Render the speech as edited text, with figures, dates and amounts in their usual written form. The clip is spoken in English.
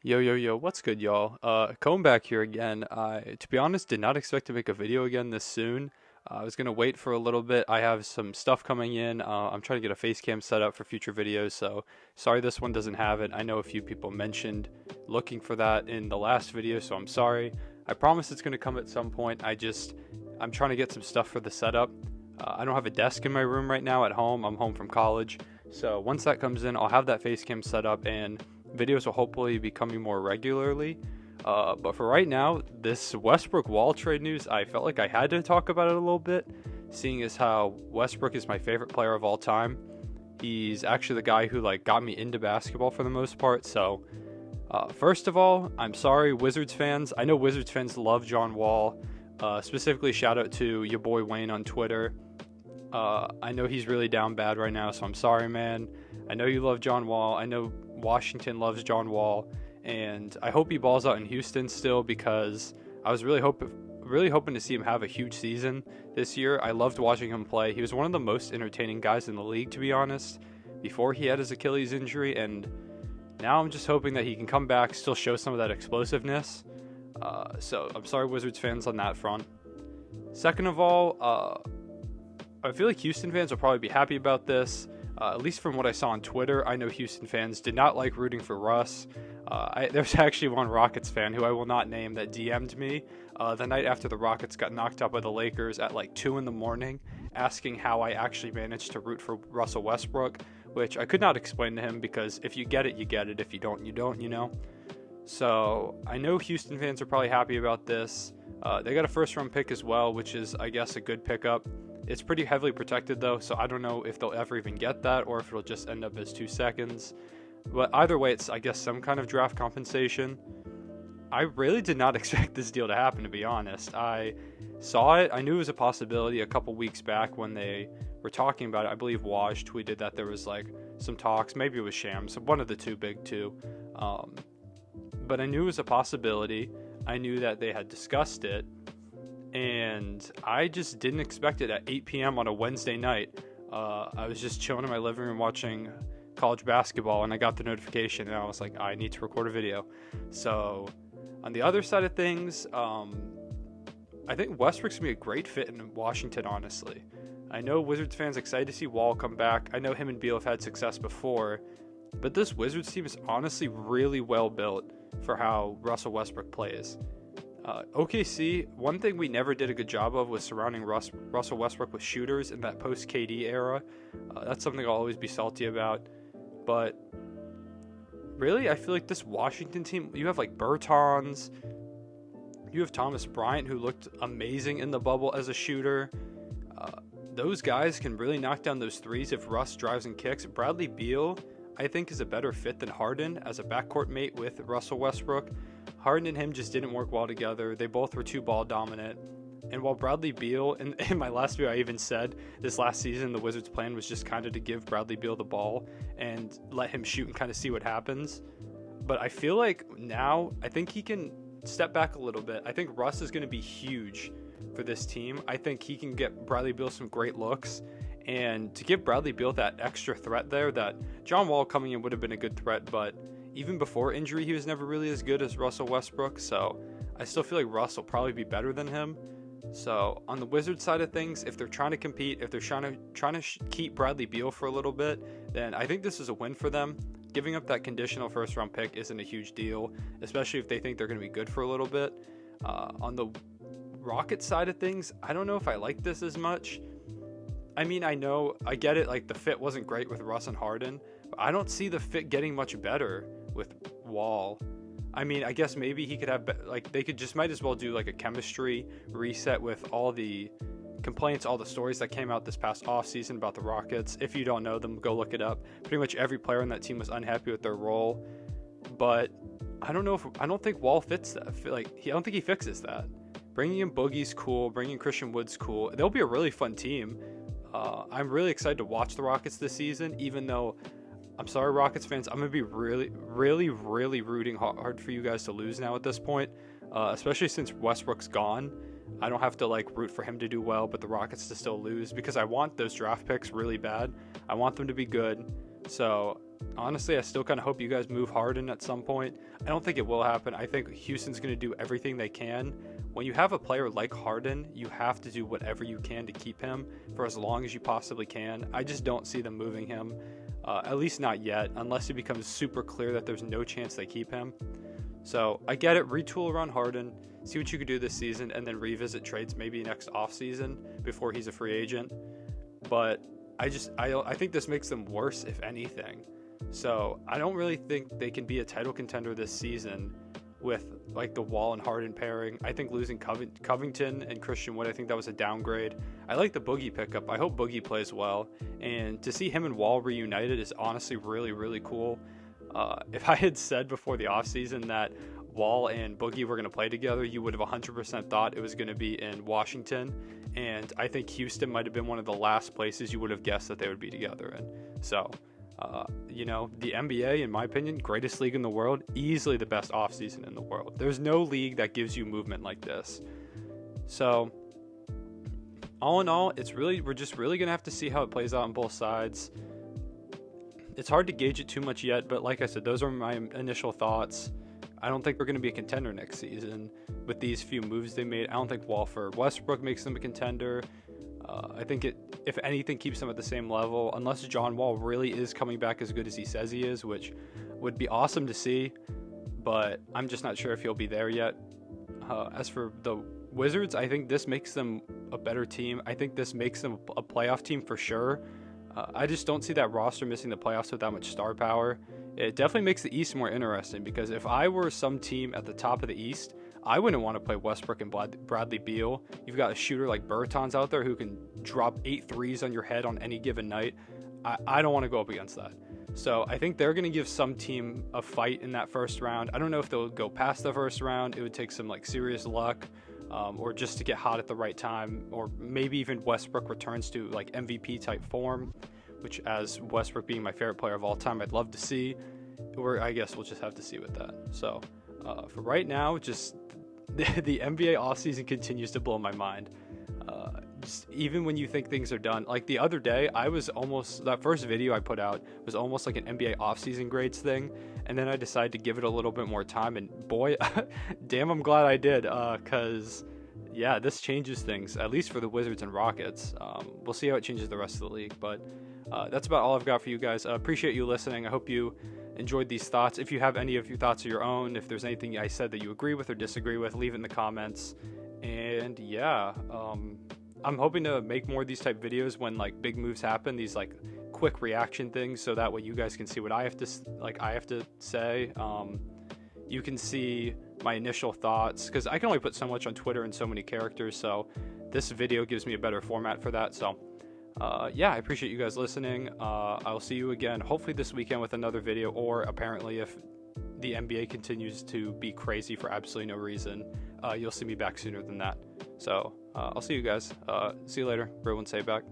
Yo, yo, yo, what's good, y'all? Coming back here again. I, to be honest, did not expect to make a video again this soon. I was gonna wait for a little bit. I have some stuff coming in. I'm trying to get a face cam set up for future videos, so sorry this one doesn't have it. I know a few people mentioned looking for that in the last video, so I'm sorry. I promise it's gonna come at some point. I'm trying to get some stuff for the setup. I don't have a desk in my room right now at home. I'm home from college, so once that comes in, I'll have that face cam set up and videos will hopefully be coming more regularly. But for right now, this Westbrook Wall trade news, I felt like I had to talk about it a little bit, seeing as how Westbrook is my favorite player of all time. He's actually the guy who got me into basketball for the most part. So, first of all, I'm sorry, Wizards fans. I know Wizards fans love John Wall. Specifically, shout out to your boy Wayne on Twitter. I know he's really down bad right now, so I'm sorry, man. I know you love John Wall. I know Washington loves John Wall, and I hope he balls out in Houston still because I was really hoping to see him have a huge season this year. I loved watching him play. He was one of the most entertaining guys in the league, to be honest, before he had his Achilles injury, and now I'm just hoping that he can come back, still show some of that explosiveness. So I'm sorry, Wizards fans, on that front. Second of all, I feel like Houston fans will probably be happy about this. At least from what I saw on Twitter, I know Houston fans did not like rooting for Russ. There's actually one Rockets fan who I will not name that DM'd me the night after the Rockets got knocked out by the Lakers at like 2 in the morning, asking how I actually managed to root for Russell Westbrook, which I could not explain to him because if you get it, you get it. If you don't, you don't, you know? So I know Houston fans are probably happy about this. They got a first round pick as well, which is, I guess, a good pickup. It's pretty heavily protected though, so I don't know if they'll ever even get that or if it'll just end up as 2 seconds. But either way, it's, I guess, some kind of draft compensation. I really did not expect this deal to happen, to be honest. I saw it. I knew it was a possibility a couple weeks back when they were talking about it. I believe Waj tweeted that there was like some talks. Maybe it was Shams, one of the two big two. But I knew it was a possibility. I knew that they had discussed it. And I just didn't expect it at 8 p.m. on a Wednesday night. I was just chilling in my living room watching college basketball, and I got the notification, and I was like, I need to record a video. So, on the other side of things, I think Westbrook's going to be a great fit in Washington, honestly. I know Wizards fans excited to see Wall come back. I know him and Beal have had success before, but this Wizards team is honestly really well built for how Russell Westbrook plays. OKC, one thing we never did a good job of was surrounding Russell Westbrook with shooters in that post-KD era. That's something I'll always be salty about. But really, I feel like this Washington team, you have like Bertans, you have Thomas Bryant, who looked amazing in the bubble as a shooter. Those guys can really knock down those threes if Russ drives and kicks. Bradley Beal, I think, is a better fit than Harden as a backcourt mate with Russell Westbrook. Harden and him just didn't work well together. They both were too ball dominant. And while Bradley Beal, in my last video I even said this last season the Wizards' plan was just kind of to give Bradley Beal the ball and let him shoot and kind of see what happens. But I feel like now I think he can step back a little bit. I think Russ is going to be huge for this team. I think he can get Bradley Beal some great looks. And to give Bradley Beal that extra threat there, that John Wall coming in would have been a good threat, but even before injury, he was never really as good as Russell Westbrook, so I still feel like Russ will probably be better than him. So on the Wizards side of things, if they're trying to compete, if they're trying to keep Bradley Beal for a little bit, then I think this is a win for them. Giving up that conditional first-round pick isn't a huge deal, especially if they think they're going to be good for a little bit. On the Rockets side of things, I don't know if I like this as much. I mean, I get it, like the fit wasn't great with Russ and Harden, but I don't see the fit getting much better with Wall. I mean, I guess maybe he could have, they could just might as well do like a chemistry reset with all the complaints, all the stories that came out this past offseason about the Rockets. If you don't know them, go look it up. Pretty much every player on that team was unhappy with their role, but I don't think Wall fits that. I don't think he fixes that. Bringing in Boogie's cool, bringing in Christian Wood's cool. They'll be a really fun team. I'm really excited to watch the Rockets this season, even though I'm sorry, Rockets fans, I'm going to be really, really, really rooting hard for you guys to lose now at this point, especially since Westbrook's gone. I don't have to root for him to do well, but the Rockets to still lose because I want those draft picks really bad. I want them to be good. So honestly, I still kind of hope you guys move Harden at some point. I don't think it will happen. I think Houston's going to do everything they can. When you have a player like Harden, you have to do whatever you can to keep him for as long as you possibly can. I just don't see them moving him, at least not yet, unless it becomes super clear that there's no chance they keep him. So I get it, retool around Harden, see what you could do this season, and then revisit trades maybe next offseason before he's a free agent. But I think this makes them worse, if anything. So I don't really think they can be a title contender this season with like the Wall and Harden pairing. I think losing Covington and Christian Wood, I think that was a downgrade. I like the Boogie pickup. I hope Boogie plays well. And to see him and Wall reunited is honestly really, really cool. If I had said before the offseason that Wall and Boogie were going to play together, you would have 100% thought it was going to be in Washington. And I think Houston might have been one of the last places you would have guessed that they would be together in. So, the NBA, in my opinion, greatest league in the world, easily the best offseason in the world. There's no league that gives you movement like this. So, all in all, we're just really going to have to see how it plays out on both sides. It's hard to gauge it too much yet, but like I said, those are my initial thoughts. I don't think we're going to be a contender next season with these few moves they made. I don't think Wall for Westbrook makes them a contender. I think it, if anything, keeps them at the same level, unless John Wall really is coming back as good as he says he is, which would be awesome to see, but I'm just not sure if he'll be there yet. As for the Wizards, I think this makes them a better team. I think this makes them a playoff team for sure. I just don't see that roster missing the playoffs with that much star power. It definitely makes the East more interesting, because if I were some team at the top of the East, I wouldn't want to play Westbrook and Bradley Beal. You've got a shooter like Bertans out there who can drop 8 threes on your head on any given night. I don't want to go up against that. So I think they're going to give some team a fight in that first round. I don't know if they'll go past the first round. It would take some like serious luck, or just to get hot at the right time, or maybe even Westbrook returns to like MVP type form, which, as Westbrook being my favorite player of all time, I'd love to see. Or I guess we'll just have to see with that. So for right now, just the NBA offseason continues to blow my mind. Just even when you think things are done, like the other day, that first video I put out was almost like an NBA offseason grades thing, and then I decided to give it a little bit more time, and boy, damn, I'm glad I did, because yeah, this changes things, at least for the Wizards and Rockets. We'll see how it changes the rest of the league, but that's about all I've got for you guys. Appreciate you listening. I hope you enjoyed these thoughts. If you have any of your thoughts of your own, if there's anything I said that you agree with or disagree with, leave it in the comments. And yeah, I'm hoping to make more of these type videos when like big moves happen, these like quick reaction things, so that way you guys can see what I have to say. You can see my initial thoughts, because I can only put so much on Twitter and so many characters, so this video gives me a better format for that. So yeah, I appreciate you guys listening. I'll see you again hopefully this weekend with another video, or apparently if the NBA continues to be crazy for absolutely no reason, you'll see me back sooner than that. So I'll see you guys. See you later. Everyone say back.